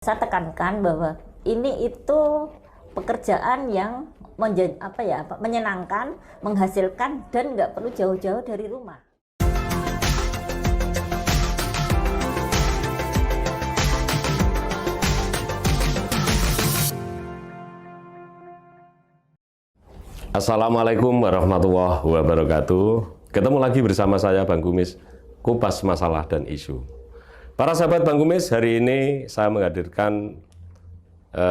Saya tekankan bahwa ini itu pekerjaan yang menyenangkan, menghasilkan, dan nggak perlu jauh-jauh dari rumah. Assalamualaikum warahmatullahi wabarakatuh. Ketemu lagi bersama saya Bang Kumis, kupas masalah dan isu. Para sahabat Bang Kumis, hari ini saya menghadirkan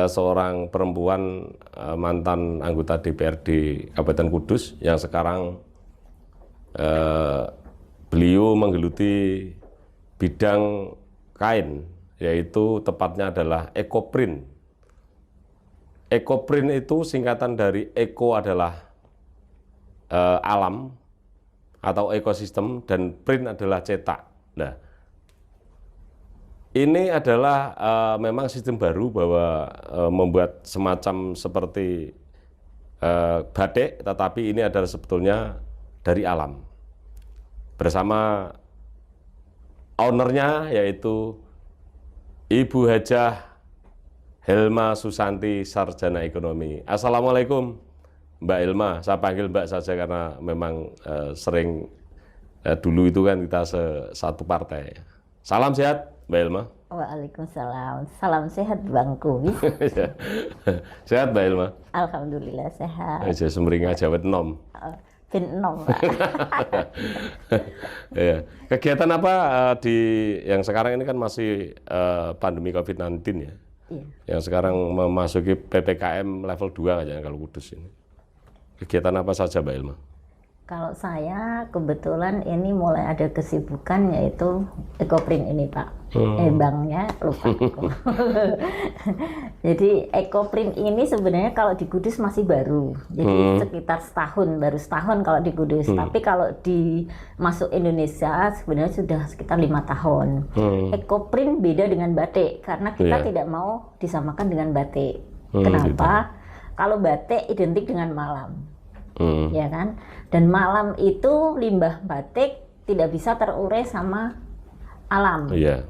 seorang perempuan mantan anggota DPRD Kabupaten Kudus yang sekarang beliau menggeluti bidang kain, yaitu tepatnya adalah ekoprint. Ekoprint itu singkatan dari eko adalah alam atau ekosistem, dan print adalah cetak. Nah, ini adalah memang sistem baru bahwa membuat semacam seperti batik, tetapi ini adalah sebetulnya dari alam. Bersama ownernya yaitu Ibu Hajah Helma Susanti, Sarjana Ekonomi. Assalamualaikum Mbak Helma, saya panggil Mbak saja karena memang sering dulu itu kan kita satu partai. Salam sehat Mbak Helma. Waalaikumsalam, salam sehat Bang Kumis. Sehat Mbak Helma? Alhamdulillah sehat. Aja semeringa jawet nom. Bin nom. Ya. Kegiatan apa yang sekarang ini kan masih pandemi COVID-19 ya? Iya. Yang sekarang memasuki PPKM level 2 aja kalau Kudus ini. Kegiatan apa saja Mbak Helma? Kalau saya kebetulan ini mulai ada kesibukan yaitu ekoprint ini Pak. Banknya lupa. Jadi ekoprint ini sebenarnya kalau di Kudus masih baru. Jadi sekitar baru setahun kalau di Kudus. Tapi kalau di masuk Indonesia sebenarnya sudah sekitar 5 tahun. Ekoprint beda dengan batik karena kita tidak mau disamakan dengan batik. Kenapa? Gitu. Kalau batik identik dengan malam. Ya kan? Dan malam itu limbah batik tidak bisa terurai sama alam. Ya.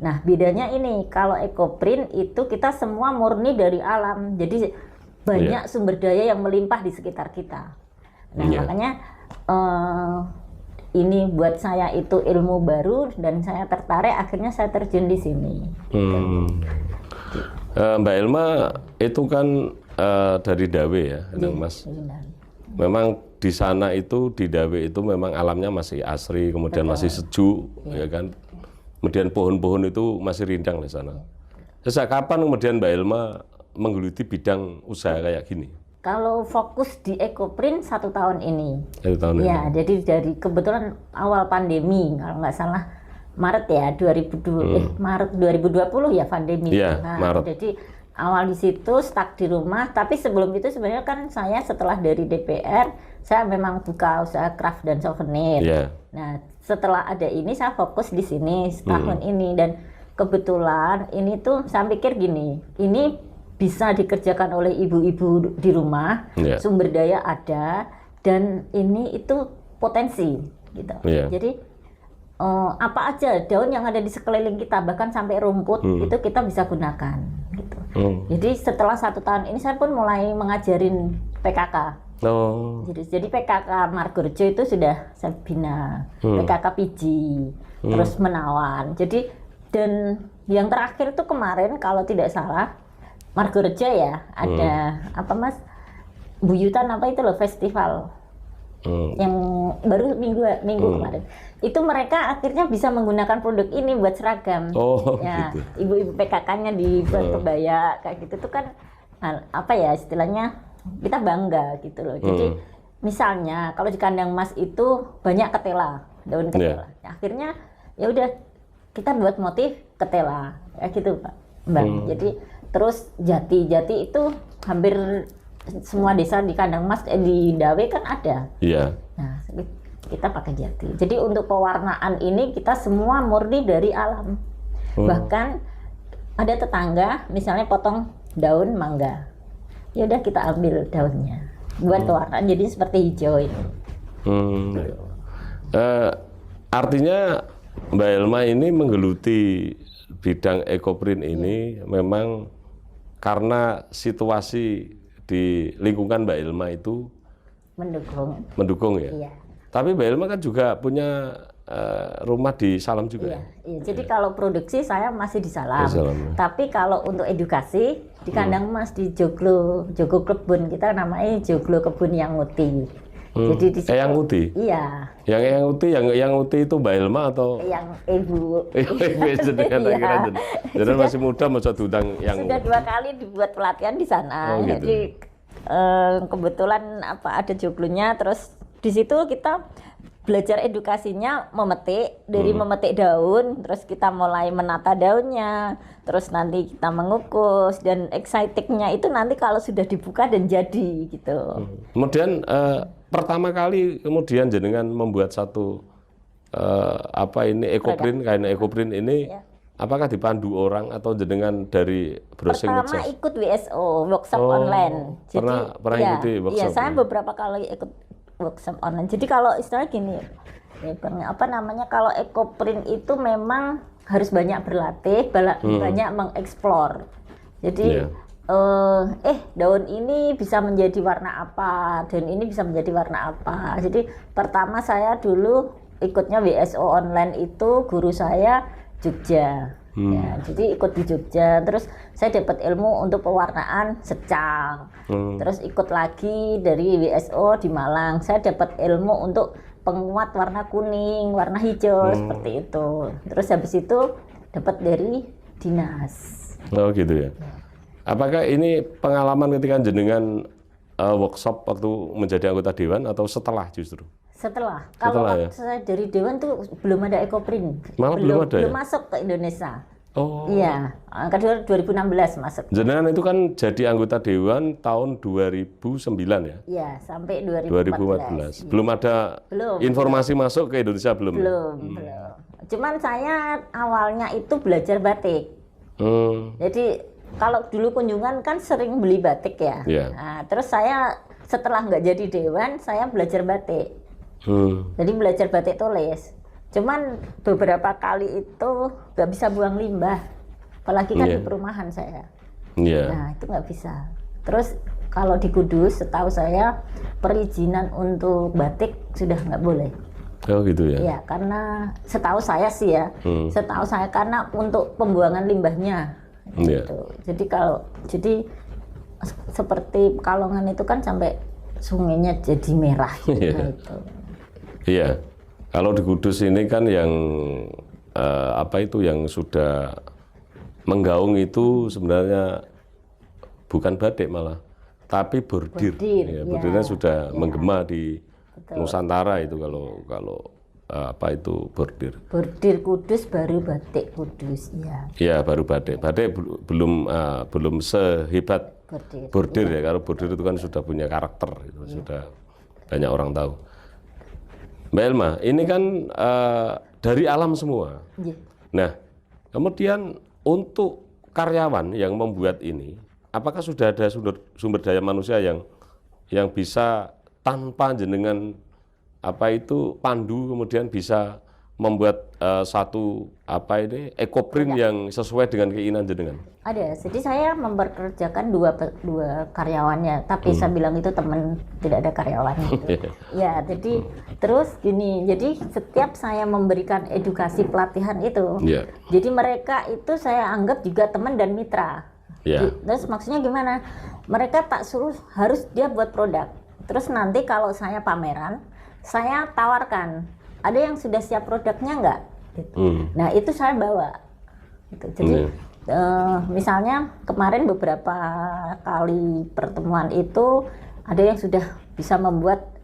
Nah, bedanya ini kalau ekoprint itu kita semua murni dari alam. Jadi banyak sumber daya yang melimpah di sekitar kita. Nah, makanya ini buat saya itu ilmu baru dan saya tertarik, akhirnya saya terjun di sini. Mbak Helma itu kan dari Dawe ya, Mas. Memang di sana itu di Dawe itu memang alamnya masih asri, kemudian masih sejuk, ya kan. Kemudian pohon-pohon itu masih rindang di sana. Sejak kapan kemudian Mbak Helma menggeluti bidang usaha kayak gini? Kalau fokus di ekoprint 1 tahun ini. 1 tahun ini. Ya, jadi dari kebetulan awal pandemi kalau nggak salah Maret ya Maret 2020 ya pandemi. Iya, Maret. Jadi awal di situ stuck di rumah, tapi sebelum itu sebenarnya kan saya setelah dari DPR saya memang buka usaha craft dan souvenir. Nah, setelah ada ini saya fokus di sini setahun ini, dan kebetulan ini tuh saya pikir gini, ini bisa dikerjakan oleh ibu-ibu di rumah, sumber daya ada, dan ini itu potensi gitu. Jadi apa aja daun yang ada di sekeliling kita, bahkan sampai rumput itu kita bisa gunakan gitu. Jadi setelah 1 tahun ini saya pun mulai mengajarin PKK. Jadi PKK Margorejo itu sudah saya bina, PKK Piji, terus Menawan. Jadi dan yang terakhir itu kemarin kalau tidak salah Margorejo ya ada apa Mas, Buyutan apa itu loh, festival. Yang baru minggu kemarin itu mereka akhirnya bisa menggunakan produk ini buat seragam. Ya, gitu. Ibu-ibu PKK-nya dibuat kebaya kayak gitu tuh kan apa ya istilahnya, kita bangga gitu loh. Jadi misalnya kalau di kandang Mas itu banyak ketela, daun ketela. Akhirnya ya udah kita buat motif ketela kayak gitu Pak Mbak. Jadi terus jati itu hampir semua desa di kandang Mas di Dawe kan ada. Nah, kita pakai jati. Jadi untuk pewarnaan ini kita semua murni dari alam. Bahkan ada tetangga misalnya potong daun mangga, ya udah kita ambil daunnya buat pewarnaan jadi seperti hijau ini. Artinya Mbak Helma ini menggeluti bidang ekoprint ini memang karena situasi di lingkungan Mbak Ilma itu mendukung ya. Iya. Tapi Mbak Ilma kan juga punya rumah di Salam juga. Iya, iya. Jadi kalau produksi saya masih di Salam. Tapi kalau untuk edukasi di kandang Mas di Joglo Kebun, kita namanya Joglo Kebun Yang Uti. Jadi di situ, Yang Uti? Iya. Yang Uti itu Mbak Ilma atau? Yang Ibu. Jadi masih muda masuk diundang yang. Sudah 2 kali dibuat pelatihan di sana. Oh, gitu. Jadi kebetulan ada joglonya, terus di situ kita belajar edukasinya memetik, dari memetik daun, terus kita mulai menata daunnya, terus nanti kita mengukus, dan excitednya itu nanti kalau sudah dibuka dan jadi gitu. Kemudian pertama kali kemudian jenengan membuat satu ekoprint, kain ekoprint ini, ya. Apakah dipandu orang atau jenengan dari browsing medsos? Pertama ikut WSO, workshop online. Jadi, pernah ikuti workshop? Iya, saya beberapa kali ikut workshop online. Jadi kalau istilah gini, kalau ekoprint itu memang harus banyak berlatih, banyak mengeksplor. Jadi daun ini bisa menjadi warna apa, daun ini bisa menjadi warna apa. Jadi pertama saya dulu ikutnya WSO online itu guru saya Jogja. Ya, jadi ikut di Jogja, terus saya dapat ilmu untuk pewarnaan secang. Terus ikut lagi dari WSO di Malang, saya dapat ilmu untuk penguat warna kuning, warna hijau, seperti itu. Terus habis itu dapat dari dinas. Oh gitu ya. Apakah ini pengalaman ketika jenengan workshop waktu menjadi anggota dewan atau setelah justru? Setelah kalau ya? Saya dari dewan tuh belum ada ekoprint. Malah belum ada belum ya? Masuk ke Indonesia. Oh. Iya, kedua 2016 masuk. Jenengan itu kan jadi anggota dewan tahun 2009 ya? Iya, sampai 2014. Belum ada informasi masuk ke Indonesia belum? Belum. Cuman saya awalnya itu belajar batik. Jadi kalau dulu kunjungan kan sering beli batik ya. Yeah. Nah, terus saya setelah nggak jadi dewan, saya belajar batik. Jadi belajar batik tulis. Cuman beberapa kali itu nggak bisa buang limbah, apalagi kan di perumahan saya. Nah itu nggak bisa. Terus kalau di Kudus, setahu saya perizinan untuk batik sudah nggak boleh. Oh gitu ya? Iya, karena setahu saya sih ya, setahu saya karena untuk pembuangan limbahnya. Gitu. Jadi seperti Pekalongan itu kan sampai sungainya jadi merah gitu. Iya, kalau di Kudus ini kan yang yang sudah menggaung itu sebenarnya bukan batik malah, tapi bordir. Bordirnya sudah menggema di Nusantara itu kalau bordir. Bordir Kudus baru batik Kudus ya. Iya baru batik. Batik belum sehebat bordir ya. Kalau bordir itu kan sudah punya karakter, itu sudah banyak orang tahu. Mbak Ilma, ini kan dari alam semua. Nah, kemudian untuk karyawan yang membuat ini, apakah sudah ada sumber daya manusia yang bisa tanpa jenengan pandu kemudian bisa membuat satu ekoprint yang sesuai dengan keinginan jenengan? Ada. Jadi saya mempekerjakan dua karyawannya, tapi saya bilang itu teman, tidak ada karyawan. Gitu. Ya, jadi terus gini. Jadi setiap saya memberikan edukasi pelatihan itu, jadi mereka itu saya anggap juga teman dan mitra. Terus maksudnya gimana? Mereka tak suruh harus dia buat produk. Terus nanti kalau saya pameran, saya tawarkan. Ada yang sudah siap produknya nggak? Gitu. Nah itu saya bawa. Gitu. Jadi misalnya kemarin beberapa kali pertemuan itu ada yang sudah bisa membuat.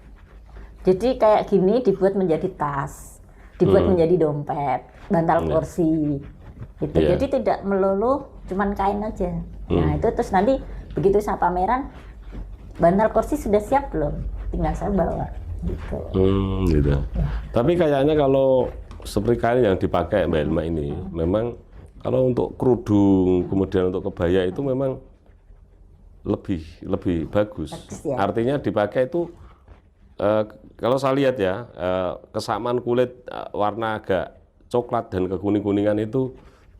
Jadi kayak gini dibuat menjadi tas, dibuat menjadi dompet, bantal kursi. Gitu. Jadi tidak melulu cuman kain aja. Nah itu terus nanti begitu saya pameran, bantal kursi sudah siap belum? Tinggal saya bawa. Gitu. Gitu. Tapi kayaknya kalau seperti kain yang dipakai Mbak Ilma ini, memang kalau untuk kerudung kemudian untuk kebaya itu memang lebih bagus. Artinya dipakai itu kalau saya lihat ya kesamaan kulit warna agak coklat dan kekuning-kuningan itu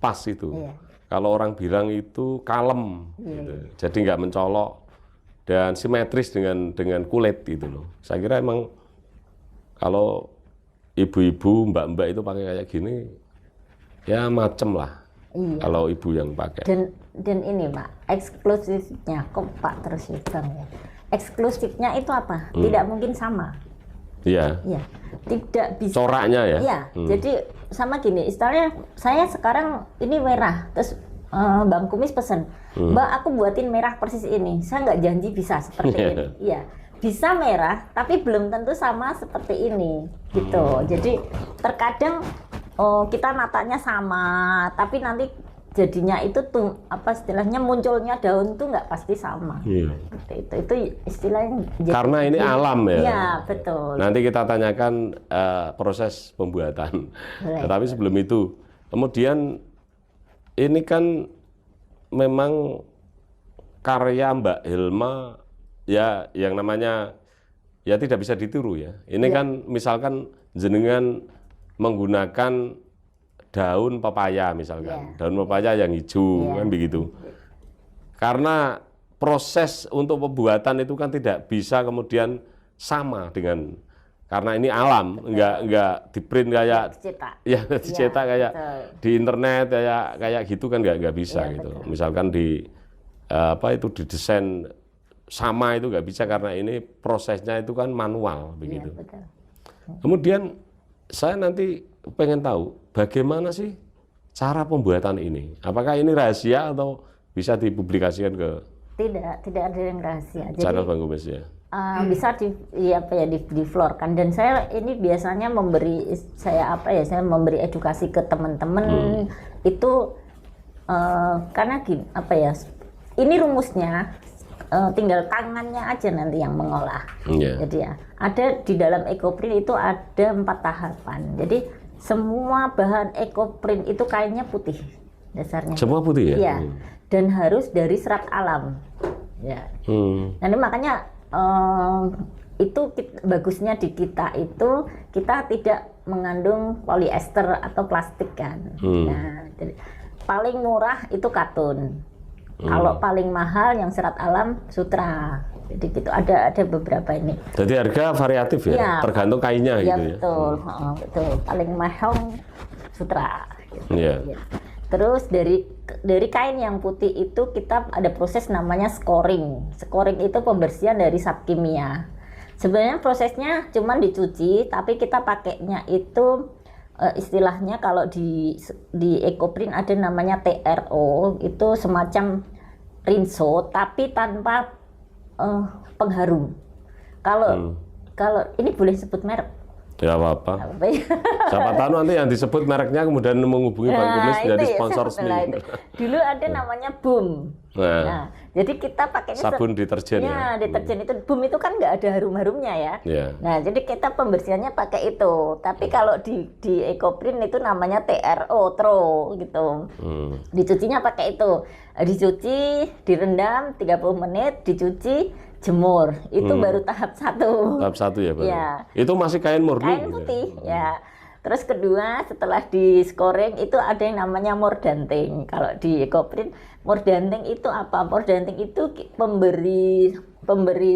pas itu. Kalau orang bilang itu kalem, gitu. Jadi nggak mencolok dan simetris dengan kulit gitu loh. Saya kira emang kalau ibu-ibu, mbak-mbak itu pakai kayak gini, ya macem lah. Kalau ibu yang pakai. Dan ini Pak, eksklusifnya kok Pak terus Bang ya. Eksklusifnya itu apa? Tidak mungkin sama. Iya. Iya. Tidak bisa. Coraknya ya. Iya. Jadi sama gini, istilahnya saya sekarang ini merah, terus Bang Kumis pesen, Mbak aku buatin merah persis ini. Saya nggak janji bisa seperti ini. Iya. Bisa merah, tapi belum tentu sama seperti ini, gitu. Jadi terkadang kita natanya sama, tapi nanti jadinya itu tuh apa istilahnya munculnya daun tuh nggak pasti sama. Itu istilahnya. Karena ini alam ya. Iya betul. Nanti kita tanyakan proses pembuatan. Tetapi sebelum itu, kemudian ini kan memang karya Mbak Hilma ya yang namanya ya tidak bisa ditiru ya. Ini kan misalkan jenengan menggunakan daun pepaya misalkan, daun pepaya yang hijau kan begitu. Karena proses untuk pembuatan itu kan tidak bisa kemudian sama dengan karena ini alam, enggak di-print kayak dicetak kayak di internet kayak gitu kan enggak bisa gitu. Betul. Misalkan di didesain sama itu enggak bisa karena ini prosesnya itu kan manual begitu. Betul. Kemudian saya nanti pengen tahu bagaimana sih cara pembuatan ini? Apakah ini rahasia atau bisa dipublikasikan ke? Tidak ada yang rahasia. Channel Bang Kumis ya. Bisa diflorkan dan saya ini biasanya saya memberi edukasi ke teman-teman itu karena gini ini rumusnya tinggal tangannya aja nanti yang mengolah. Jadi ya ada di dalam EcoPrint itu ada 4 tahapan. Jadi semua bahan EcoPrint itu kainnya putih dasarnya. Semua putih ya? Iya. Dan harus dari serat alam. Ya. Nanti makanya itu bagusnya di kita itu kita tidak mengandung polyester atau plastik kan. Nah, jadi paling murah itu katun. Kalau paling mahal yang serat alam sutra. Jadi gitu ada beberapa ini. Jadi harga variatif ya, tergantung kainnya gitu ya. Betul, betul. Paling mahal sutra. Gitu. Ya. Terus dari kain yang putih itu kita ada proses namanya scoring. Scoring itu pembersihan dari zat kimia. Sebenarnya prosesnya cuma dicuci, tapi kita pakainya itu istilahnya kalau di EcoPrint ada namanya TRO, itu semacam rinso tapi tanpa pengharum. Kalau ini boleh sebut merek? Ya apa-apa. Siapa tahu nanti yang disebut mereknya kemudian menghubungi Bang Kumis jadi sponsor resmi. Dulu ada namanya Boom. Nah, jadi kita pakainya sabun deterjen ya. Deterjen itu Boom itu kan nggak ada harum-harumnya ya. Nah, jadi kita pembersihannya pakai itu. Tapi kalau di EcoPrint itu namanya TRO gitu. Dicucinya pakai itu. Dicuci, direndam 30 menit, dicuci, jemur, itu baru tahap 1. Tahap 1 ya, Bang? Ya. Itu masih kain murni? Kain putih, ya. Terus kedua, setelah di scoring itu ada yang namanya mordanting. Kalau di EcoPrint, mordanting itu apa? Mordanting itu pemberi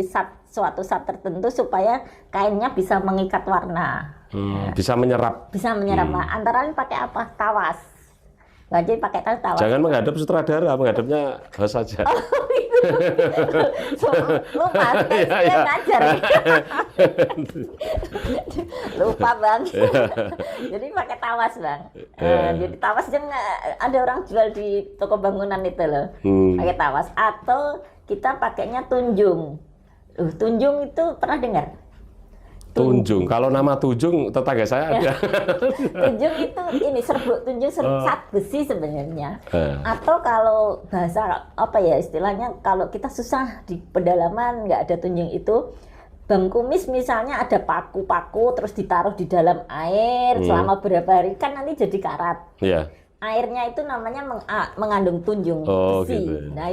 suatu zat tertentu supaya kainnya bisa mengikat warna. Bisa menyerap? Bisa menyerap. Antara lain pakai apa? Tawas. Jadi pakai tawas. Jangan menghadap sutradara, menghadapnya bos saja. Lupa, saya ngajar. Lupa Bang. Jadi pakai tawas Bang. Jadi tawas ada orang jual di toko bangunan itu loh. Pakai tawas atau kita pakainya tunjung. Tunjung itu pernah dengar? Tunjung. Kalau nama Tunjung tetangga saya ada. Tunjung itu ini serbuk tunjung zat besi sebenarnya. Atau kalau bahasa istilahnya kalau kita susah di pedalaman nggak ada tunjung itu, Bang Kumis misalnya ada paku-paku terus ditaruh di dalam air selama berapa hari kan nanti jadi karat. Airnya itu namanya mengandung tunjung besi. Gitu. Nah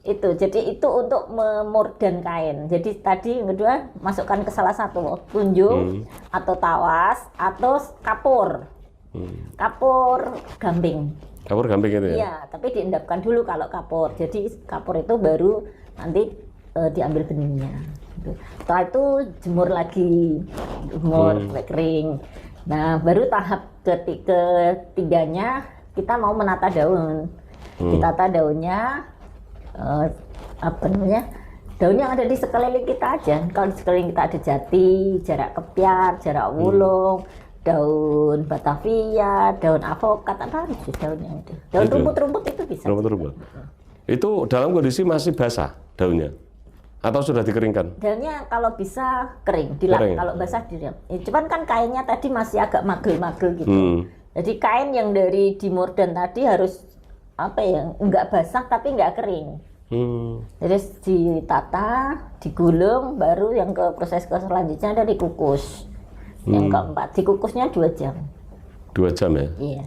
itu jadi itu untuk memordan kain. Jadi tadi yang kedua masukkan ke salah satu tunjung atau tawas atau kapur. Kapur gamping. Kapur gamping itu ya? Iya, tapi diendapkan dulu kalau kapur. Jadi kapur itu baru nanti diambil benihnya. Gitu. Setelah itu jemur lagi, sampai kering. Nah, baru tahap ketiganya kita mau menata daun. Ditata daunnya, apa namanya? Daun yang ada di sekeliling kita aja. Kalau di sekeliling kita ada jati, jarak kepiar, jarak wulung, daun Batavia, daun avokat, apa sih daunnya itu? Daun rumput-rumput itu bisa. Rumput-rumput. Itu dalam kondisi masih basah daunnya? Atau sudah dikeringkan? Daunnya kalau bisa kering, dilap. Kalau basah diam. Cuman kan kainnya tadi masih agak magel-magel gitu. Jadi kain yang dari dimordan tadi harus apa ya, nggak basah tapi nggak kering. Terus ditata, digulung, baru yang ke proses selanjutnya ada dikukus. Yang keempat, dikukusnya 2 jam. 2 jam ya? Iya.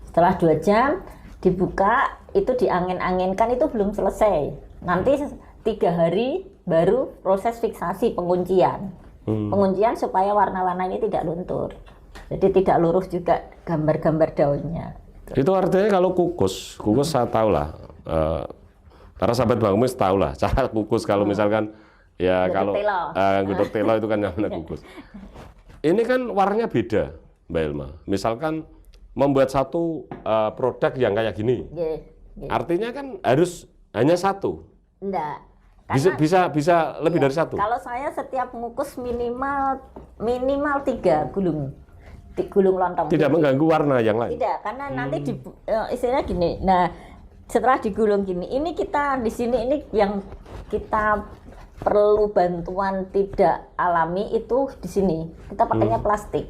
Setelah 2 jam dibuka, itu diangin-anginkan, itu belum selesai. Nanti 3 hari baru proses fiksasi penguncian. Penguncian supaya warna-warna ini tidak luntur. Jadi tidak luruh juga gambar-gambar daunnya. Itu artinya kalau kukus saya tahu lah. Para sahabat Bang Kumis tahu lah cara kukus kalau misalkan ya kalau gudeg telo itu kan namanya kukus. Ini kan warnanya beda, Mbak Elma. Misalkan membuat satu produk yang kayak gini, artinya kan harus hanya satu. Enggak. Bisa lebih dari satu. Kalau saya setiap mengukus minimal 3 gulung. Gulung lontong. Tidak mengganggu warna yang lain. Tidak, karena nanti istilahnya gini. Nah, setelah digulung gini, ini kita di sini ini yang kita perlu bantuan tidak alami itu di sini. Kita pakainya plastik.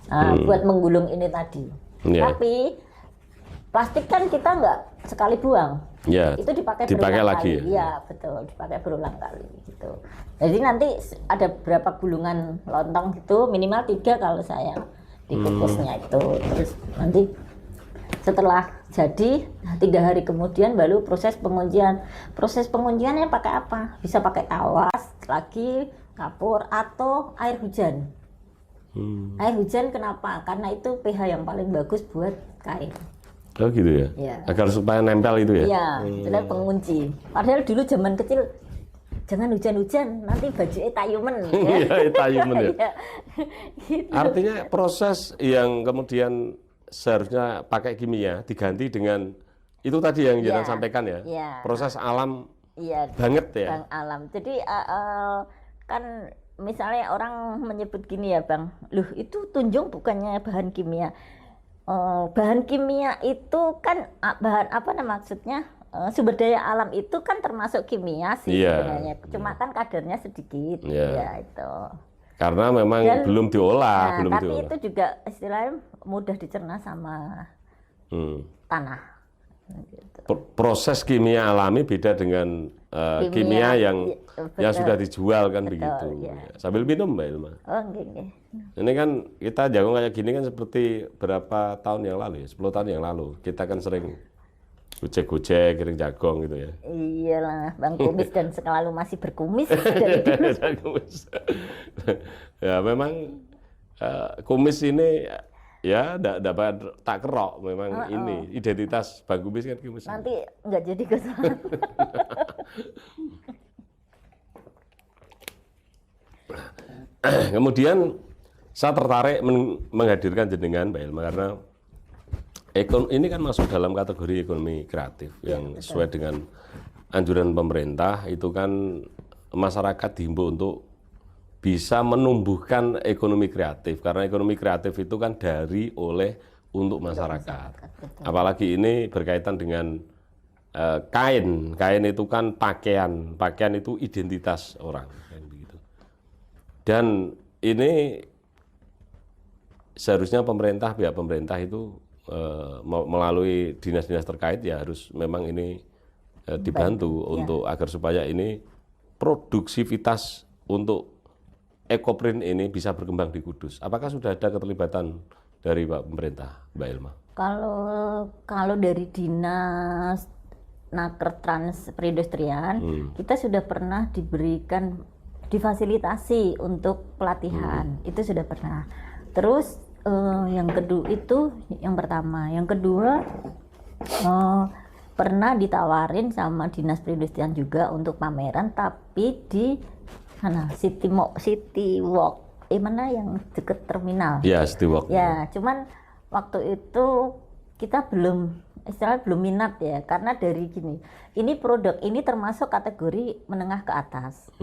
Nah, buat menggulung ini tadi. Tapi plastik kan kita nggak sekali buang. Ya, itu dipakai lagi. Iya, betul, dipakai berulang kali gitu. Jadi nanti ada berapa gulungan lontong gitu, minimal 3 kalau saya dikukusnya itu. Terus nanti setelah jadi 3 hari kemudian baru proses penguncian. Proses pengunciannya pakai apa? Bisa pakai tawas, lagi kapur atau air hujan. Air hujan kenapa? Karena itu pH yang paling bagus buat kain. Oh gitu ya? Agar supaya nempel itu ya? Iya, itu pengunci. Padahal dulu zaman kecil jangan hujan-hujan, nanti bajunya tayumen. Iya, tayumen ya. Gitu. Artinya proses yang kemudian seharusnya pakai kimia diganti dengan itu tadi yang Jenang sampaikan ya? Proses alam banget ya? Bang alam. Jadi kan misalnya orang menyebut gini ya Bang, loh itu tunjung bukannya bahan kimia. Bahan kimia itu kan bahan apa maksudnya? Sumber daya alam itu kan termasuk kimia sih sebenarnya. Cuma kan kadarnya sedikit ya itu. Karena memang belum diolah, belum tapi diolah. itu juga istilahnya mudah dicerna sama tanah. Gitu. Proses kimia alami beda dengan kimia yang sudah dijual kan begitu. Sambil minum Mbak Ilma. Oh, okay. Ini kan kita jagung kayak gini kan seperti berapa tahun yang lalu ya, 10 tahun yang lalu. Kita kan sering gojek-gojek, kirim jagung gitu ya. Iyalah, Bang Kumis dan selalu masih berkumis dari dulu. Ya memang kumis ini ya dapat tak kerok memang ini identitas Bang Kumis kan kumis. Nanti nggak jadi kesalahan. Kemudian saya tertarik menghadirkan jenengan Mbak Ilma karena ini kan masuk dalam kategori ekonomi kreatif yang sesuai dengan anjuran pemerintah itu kan masyarakat dihimbau untuk bisa menumbuhkan ekonomi kreatif karena ekonomi kreatif itu kan untuk masyarakat. Apalagi ini berkaitan dengan kain itu kan pakaian itu identitas orang kan begitu. Dan ini seharusnya pihak pemerintah itu melalui dinas-dinas terkait ya harus memang ini dibantu untuk agar supaya ini produksivitas untuk ekoprint ini bisa berkembang di Kudus. Apakah sudah ada keterlibatan dari pemerintah, Mbak Ilma? Kalau dari dinas Naker Trans Perindustrian, kita sudah pernah difasilitasi untuk pelatihan, itu sudah pernah. Terus Yang kedua itu yang pertama. Yang kedua pernah ditawarin sama Dinas Perindustrian juga untuk pameran, tapi di mana City Walk, mana yang deket terminal. Ya, City Walk. Ya, cuman waktu itu kita belum minat ya, karena dari gini, ini produk ini termasuk kategori menengah ke atas.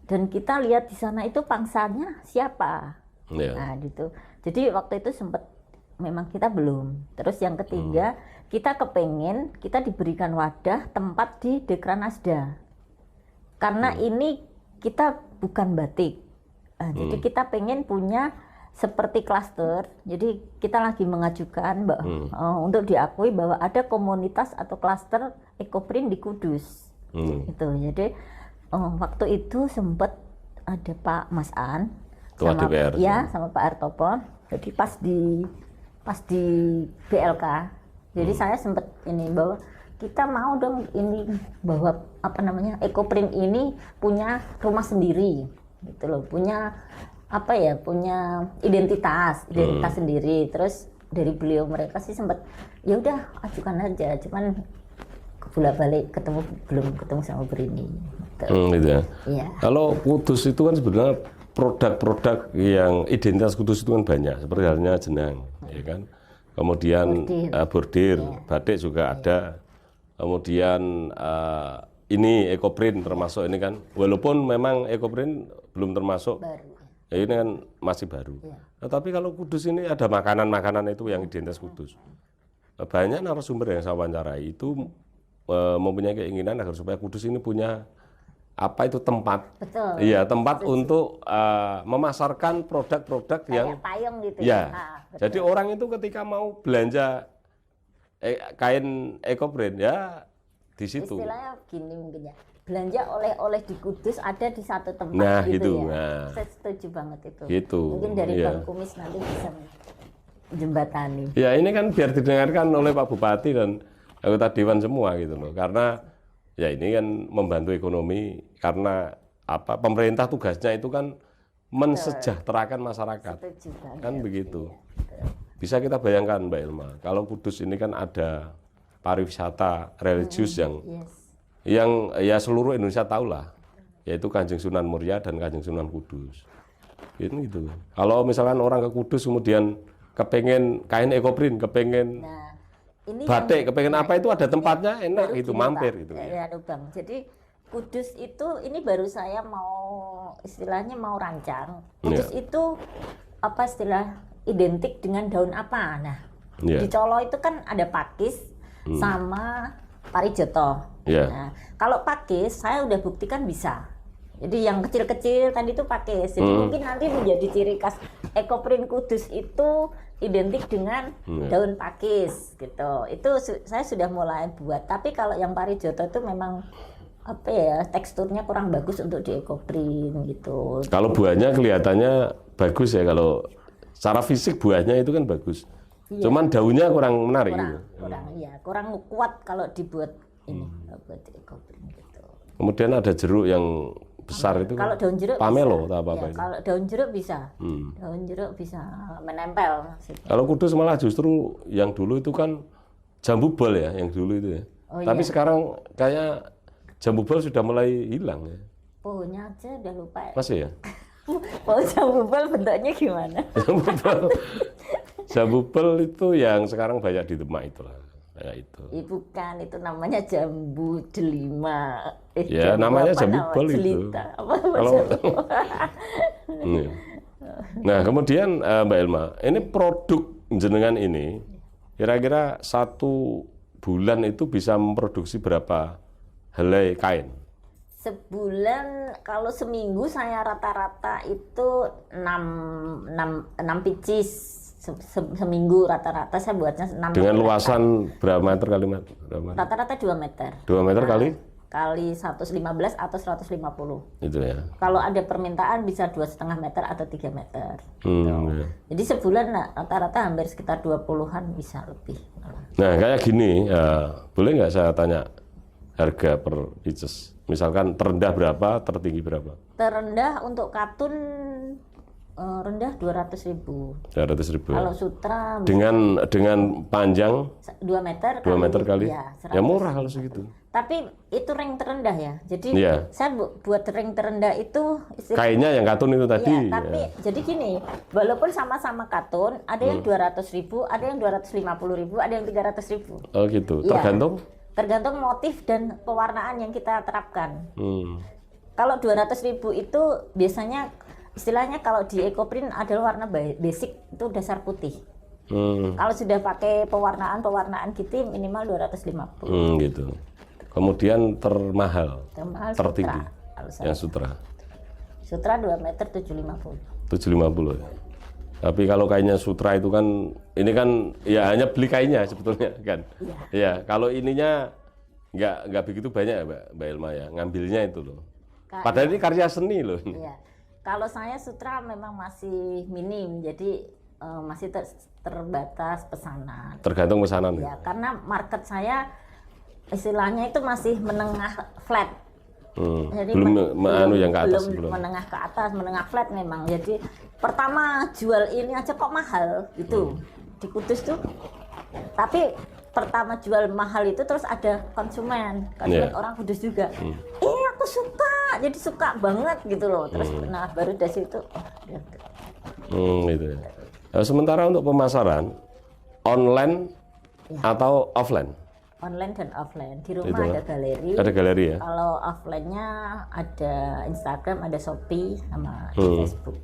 Dan kita lihat di sana itu pangsanya siapa. Nah, gitu. Jadi waktu itu sempat memang kita belum. Terus yang ketiga, kita kepengen kita diberikan wadah tempat di Dekranasda. Karena ini kita bukan batik. Jadi kita pengen punya seperti klaster. Jadi kita lagi mengajukan untuk diakui bahwa ada komunitas atau klaster ekoprint di Kudus. Gitu. Jadi waktu itu sempat ada Pak Mas An sama DPR, ya, sama Pak Artopo. Jadi pas di BLK. Jadi saya sempat ini bahwa kita mau dong ini bahwa ekoprint ini punya rumah sendiri gitu loh, punya punya identitas sendiri. Terus dari beliau mereka sih sempat ya udah ajukan aja, cuman bolak-balik belum ketemu sama Brini gitu. Gitu ya. Iya. Kalau Kudus itu kan sebenarnya produk-produk yang identitas Kudus itu kan banyak, seperti halnya jenang, ya kan. Kemudian bordir, batik juga ada. Kemudian ini ekoprint termasuk ini kan, walaupun memang ekoprint belum termasuk, ya ini kan masih baru. Nah, tapi kalau Kudus ini ada makanan-makanan itu yang identitas Kudus. Banyak narasumber yang saya wawancarai itu mempunyai keinginan agar supaya Kudus ini punya tempat. Betul. Iya, tempat untuk memasarkan produk-produk yang payung gitu. Ya. Jadi orang itu ketika mau belanja kain ekoprint ya di situ. Istilahnya gini mungkin ya. Belanja oleh-oleh di Kudus ada di satu tempat nah, gitu ya. Nah. Saya setuju banget itu. Gitu. Mungkin dari Bang Kumis nanti bisa jembatani. Ya, ini kan biar didengarkan oleh Pak Bupati dan anggota dewan semua gitu loh. Karena ya ini kan membantu ekonomi, karena pemerintah tugasnya itu kan mensejahterakan masyarakat. Kan begitu. Bisa kita bayangkan Mbak Ilma, kalau Kudus ini kan ada pariwisata religius yang ya seluruh Indonesia tahu lah, yaitu Kanjeng Sunan Muria dan Kanjeng Sunan Kudus. Gitu. Kalau misalkan orang ke Kudus kemudian kepengen kain ekoprint, kepengen ini batik, kepengen apa itu ada tempatnya enak gitu, mampir gitu. Ya, Bang. Jadi Kudus itu ini baru saya istilahnya mau rancang. Kudus itu istilah identik dengan daun apa? Nah, di Colo itu kan ada pakis sama parijoto. Nah, kalau pakis saya udah buktikan bisa. Jadi yang kecil-kecil tadi itu pakis. Jadi mungkin nanti menjadi ciri khas ekoprint Kudus itu identik dengan daun pakis gitu. Itu saya sudah mulai buat. Tapi kalau yang parijoto itu memang teksturnya kurang bagus untuk di ekoprint gitu. Kalau buahnya kelihatannya bagus ya, kalau secara fisik buahnya itu kan bagus. Iya. Cuman daunnya kurang menarik. Kurang kuat kalau dibuat ini buat di ekoprint gitu. Kemudian ada jeruk yang besar itu. Kalau daun jeruk pamelo bisa. Atau apa itu? Kalau daun jeruk bisa. Daun jeruk bisa menempel. Kalau Kudus malah justru yang dulu itu kan jambu bol ya, yang dulu itu ya. Tapi sekarang kayak jambu bol sudah mulai hilang ya. Pohonnya aja udah lupa ya. Masih ya? Pohon jambu bol bentuknya gimana? Jambu bol itu yang sekarang banyak di Demak itulah. Kayak itu. Bukan, itu namanya jambu delima. Ya, namanya jambu bol itu. Kalau Nah, kemudian Mbak Ilma, ini produk jenengan ini kira-kira 1 bulan itu bisa memproduksi berapa helai kain? Sebulan, kalau seminggu saya rata-rata itu 6 pieces. Seminggu rata-rata saya buatnya 6 dengan luasan berapa meter kali meter? Rata-rata 2 meter. 2 meter kali 115 atau 150. Itu ya. Kalau ada permintaan bisa 2,5 meter atau 3 meter. Ya. Jadi sebulan rata-rata hampir sekitar 20-an bisa lebih. Nah, kayak gini, boleh nggak saya tanya harga per pieces? Misalkan terendah berapa, tertinggi berapa? Terendah untuk katun rendah 200.000. 200.000. Kalau sutra dengan panjang 2 meter 2 meter kali. Ya murah 100. kalau segitu. Tapi itu ring terendah ya. Jadi Iya. saya buat ring terendah itu kainnya yang katun itu tadi. Iya, tapi jadi gini, walaupun sama-sama katun, ada yang 200.000, ada yang 250.000, ada yang 300.000. Oh gitu. Iya. Tergantung motif dan pewarnaan yang kita terapkan. Kalau 200.000 itu biasanya istilahnya kalau di Ecoprint adalah warna basic, itu dasar putih. Kalau sudah pakai pewarnaan gitu minimal 250. Gitu. Kemudian termahal tertinggi yang sutra. Sutra 2 meter 750. 750 ya. Tapi kalau kainnya sutra itu kan, ini kan ya hanya beli kainnya sebetulnya kan. Iya. Kalau ininya nggak begitu banyak ya Mbak Elma ya, ngambilnya itu loh. Padahal ini karya seni loh. Iya. Kalau saya sutra memang masih minim, jadi masih terbatas pesanan. Tergantung pesanan ya. Karena market saya istilahnya itu masih menengah flat. Jadi belum yang ke atas belum menengah ke atas, menengah flat memang. Jadi pertama jual ini aja kok mahal gitu di Kudus tuh. Tapi pertama jual mahal itu terus ada konsumen orang Kudus juga. Aku suka, jadi suka banget gitu loh. Terus nah baru dari situ gitu ya. Sementara untuk pemasaran online atau offline? Online dan offline. Di rumah ada galeri. Ada galeri ya. Kalau offline-nya ada Instagram, ada Shopee, sama Facebook.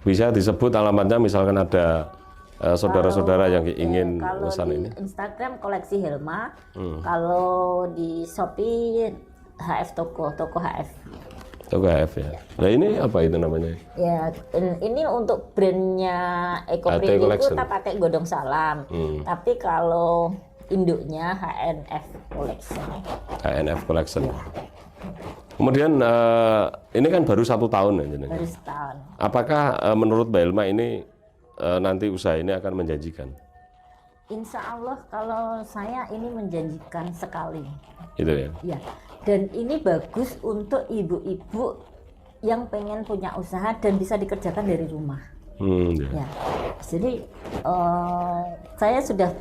Bisa disebut alamatnya misalkan ada saudara-saudara yang ingin pesan ini. Kalau di Instagram koleksi Helma, kalau di Shopee HF Toko HF. Toko HF ya. Nah ini apa itu namanya? Ya, ini untuk brandnya Ecoprint itu kita pakai Godong Salam. Tapi kalau induknya HNF Collection. HNF Collection. Ya. Kemudian ini kan baru 1 tahun ya. Baru setahun. Apakah menurut Mbak Elma ini nanti usaha ini akan menjanjikan? Insya Allah kalau saya ini menjanjikan sekali. Itu ya? Ya. Dan ini bagus untuk ibu-ibu yang pengen punya usaha dan bisa dikerjakan dari rumah. Ya. Jadi saya sudah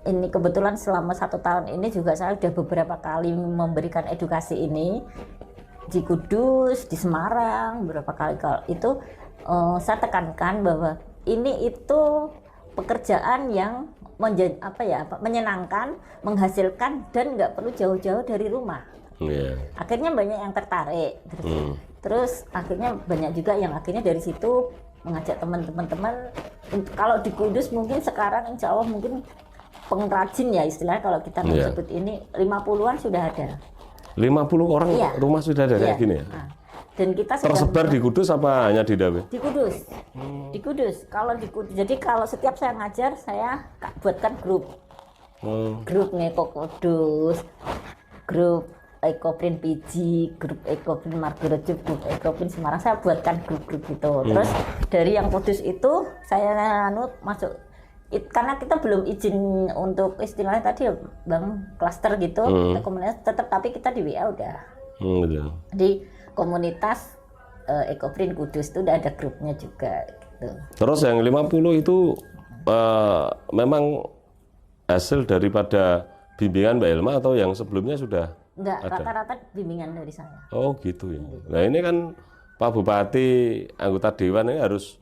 ini kebetulan selama 1 tahun ini juga saya sudah beberapa kali memberikan edukasi ini di Kudus, di Semarang, beberapa kali itu saya tekankan bahwa ini itu pekerjaan yang menyenangkan, menghasilkan dan nggak perlu jauh-jauh dari rumah. Akhirnya banyak yang tertarik, terus akhirnya banyak juga yang akhirnya dari situ mengajak teman-teman. Kalau di Kudus mungkin sekarang insya Allah mungkin pengrajin ya istilahnya kalau kita menyebut ini 50-an sudah ada. 50 orang rumah sudah ada kayak gini ya? Dan kita tersebar di Kudus apa hanya di Dawe? Di Kudus. Di Kudus. Kalau di Kudus, jadi kalau setiap saya ngajar saya buatkan grup. Grup Ngeko Kudus, grup Ecoprint PG, grup Ecoprint Margorejo, grup Ecoprint Semarang, saya buatkan grup-grup itu. Terus dari yang Kudus itu saya masuk karena kita belum izin untuk istilahnya tadi Bang klaster gitu, komunitas tetap tapi kita di WA udah. Di komunitas Ecoprint Kudus itu udah ada grupnya juga gitu. Terus yang 50 itu memang hasil daripada bimbingan Mbak Elma atau yang sebelumnya sudah? Enggak, rata-rata bimbingan dari saya. Oh gitu ya. Nah ini kan Pak Bupati, anggota Dewan ini harus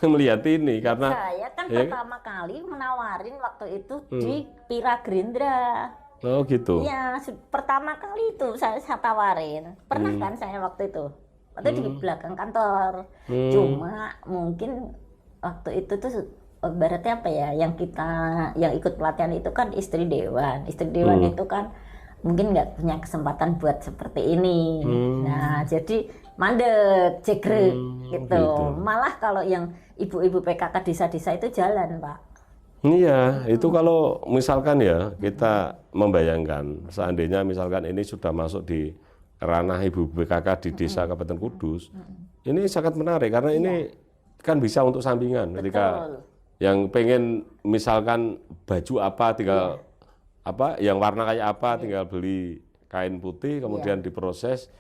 melihat ini karena saya kan pertama kali menawarin waktu itu di Pira Gerindra. Oh gitu. Iya, pertama kali itu saya tawarin. Pernah kan saya waktu itu di belakang kantor. Cuma mungkin waktu itu tuh ibaratnya apa ya, yang ikut pelatihan itu kan istri dewan. Istri dewan itu kan mungkin nggak punya kesempatan buat seperti ini. Nah, jadi mandek, jegrek gitu. Malah kalau yang ibu-ibu PKK desa-desa itu jalan, Pak. Iya, itu kalau misalkan ya kita membayangkan seandainya misalkan ini sudah masuk di ranah ibu PKK di desa Kabupaten Kudus, ini sangat menarik karena ini kan bisa untuk sampingan. Ketika yang pengen misalkan baju apa tinggal yang warna kayak apa tinggal beli kain putih kemudian diproses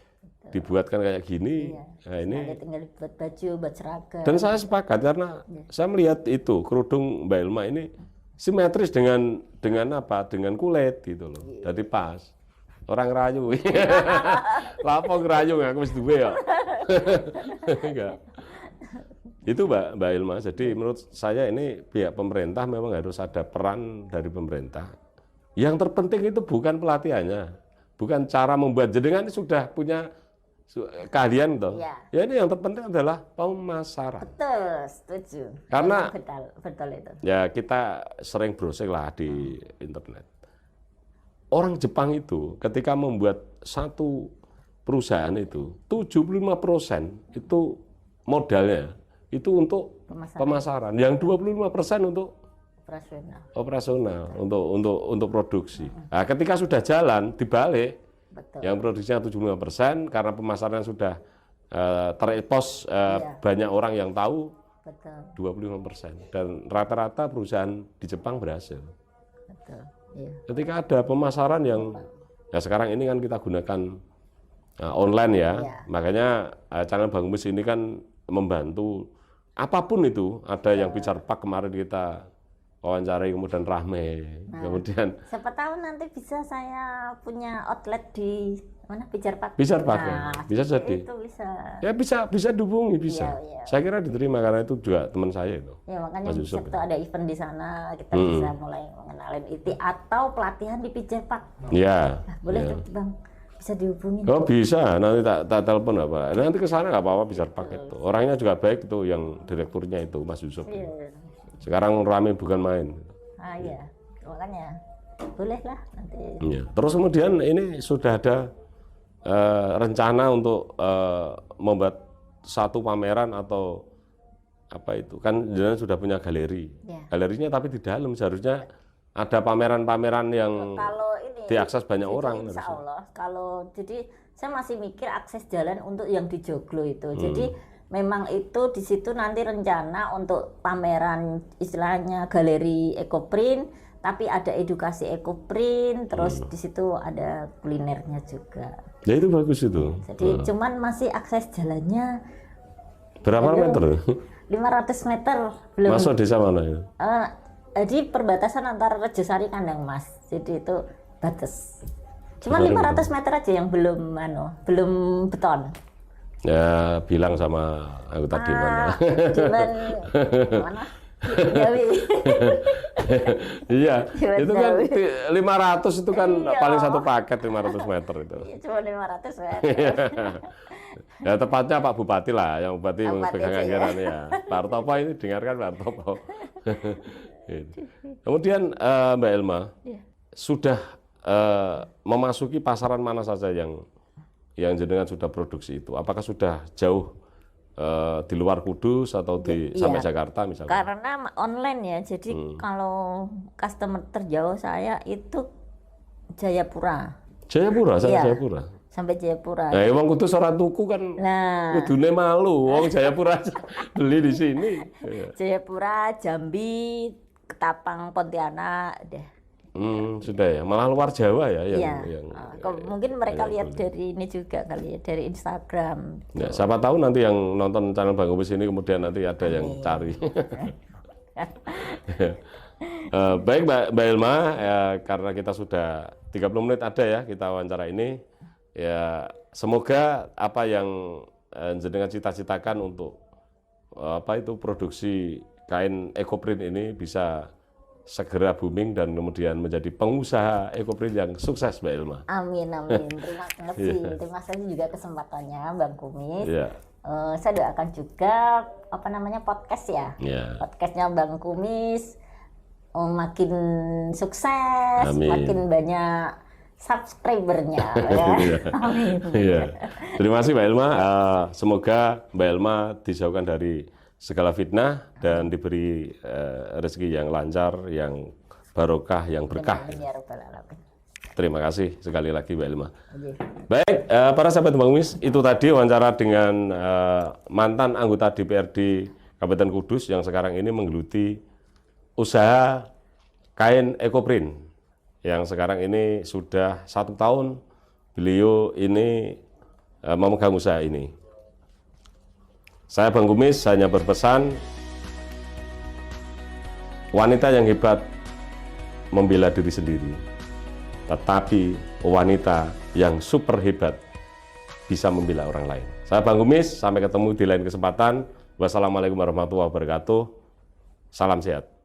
dibuatkan kayak gini. Iya. Nah, ini tinggal buat baju, buat seragam. dan saya sepakat karena saya melihat itu kerudung Mbak Ilma ini simetris dengan apa? Dengan kulit gitu loh. Jadi pas. Orang rayu. Lapo ngerayu aku wis duwe ya. Enggak. Itu Mbak Ilma. Jadi menurut saya ini pihak pemerintah memang harus ada peran dari pemerintah. Yang terpenting itu bukan pelatihannya, bukan cara membuat, jenengan sudah punya keahlian toh. Ya ini yang terpenting adalah pemasaran. Betul, setuju. Karena betul itu. Ya kita sering browsing lah di internet. Orang Jepang itu ketika membuat satu perusahaan itu 75% itu modalnya itu untuk pemasaran. Yang 25% untuk operasional untuk produksi. Nah, ketika sudah jalan dibalik. Betul. Yang produksinya 75% karena pemasaran sudah terekspos banyak orang yang tahu. Betul. 25%. Dan rata-rata perusahaan di Jepang berhasil. Betul. Iya. Ketika ada pemasaran yang ya sekarang ini kan kita gunakan online ya. Makanya channel Bang Kumis ini kan membantu apapun itu. Ada yang Pijar Park kemarin kita wawancara kemudian rame, kemudian siapa tahu nanti bisa saya punya outlet di mana Pijar Park. Pijar Park ya, bisa jadi. Itu bisa. Ya bisa dihubungi bisa. Iya. Saya kira diterima karena itu juga teman saya itu. Ya makanya siapa tahu ada event di sana kita bisa mulai mengenalin IT atau pelatihan di Pijar Park. Iya. Boleh Bang, bisa dihubungi. Oh bisa, nanti tak telepon apa. Nanti ke sana nggak apa-apa Pijar Park itu. Orangnya juga baik itu yang direkturnya itu Mas Yusuf. Iya. Sekarang rame bukan main. Iya, makanya boleh lah nanti. Iya. Terus kemudian ini sudah ada rencana untuk membuat satu pameran atau apa itu kan jangan sudah punya galeri. Galerinya tapi di dalam seharusnya ada pameran-pameran yang diakses banyak orang. Insya Allah. Kalau jadi saya masih mikir akses jalan untuk yang di Joglo itu. Jadi memang itu di situ nanti rencana untuk pameran istilahnya galeri ekoprint, tapi ada edukasi ekoprint, terus di situ ada kulinernya juga. Ya itu bagus itu. Jadi cuman masih akses jalannya berapa meter? 500 meter belum. Masuk desa mana ya? Jadi perbatasan antara Rejosari Kandang Mas. Jadi itu batas. Cuman 500 meter aja yang belum beton. Ya bilang sama anggota Dewan. Dewan mana? Jawi. Iya, itu kan 500 itu kan paling satu paket 500 meter itu. Iya, cuma 500 meter. Ya tepatnya Pak Bupati lah, yang Bupati pegang anggaran ya. Pak Artopo ini dengarkan Pak Artopo. Kemudian Mbak Ilma sudah memasuki pasaran mana saja yang jenengan sudah produksi itu? Apakah sudah jauh di luar Kudus atau sampai Jakarta misalnya? Karena online ya, jadi kalau customer terjauh saya itu Jayapura. Jayapura, Jayapura. Sampai Jayapura. Nah, wong Kudus ora tuku kan. Kudune malu, wong Jayapura beli di sini. Jayapura, Jambi, Ketapang, Pontianak, deh. Sudah ya, malah luar Jawa ya yang mungkin mereka lihat dari ini juga kali ya, dari Instagram. Ya, siapa tahu nanti yang nonton channel Bang Kumis ini kemudian nanti ada yang cari. Baik Mbak Ilma, ya, karena kita sudah 30 menit ada ya kita wawancara ini. Ya, semoga apa yang jenengan cita-citakan untuk produksi kain ekoprint ini bisa segera booming dan kemudian menjadi pengusaha ekoprint yang sukses Mbak Ilma. Amin. Terima kasih. Terima kasih juga kesempatannya Bang Kumis. Saya doakan juga podcast ya. Podcastnya Bang Kumis makin sukses, makin banyak subscribernya. Amin. Terima kasih Mbak Ilma. Semoga Mbak Ilma dijauhkan dari segala fitnah dan diberi rezeki yang lancar, yang barokah, yang berkah. Terima kasih sekali lagi Mbak Ilma. Baik, para sahabat Bang Kumis, itu tadi wawancara dengan mantan anggota DPRD Kabupaten Kudus yang sekarang ini menggeluti usaha kain ekoprint yang sekarang ini sudah 1 tahun beliau ini memegang usaha ini. Saya Bang Kumis hanya berpesan, wanita yang hebat membela diri sendiri, tetapi wanita yang super hebat bisa membela orang lain. Saya Bang Kumis, sampai ketemu di lain kesempatan. Wassalamualaikum warahmatullahi wabarakatuh. Salam sehat.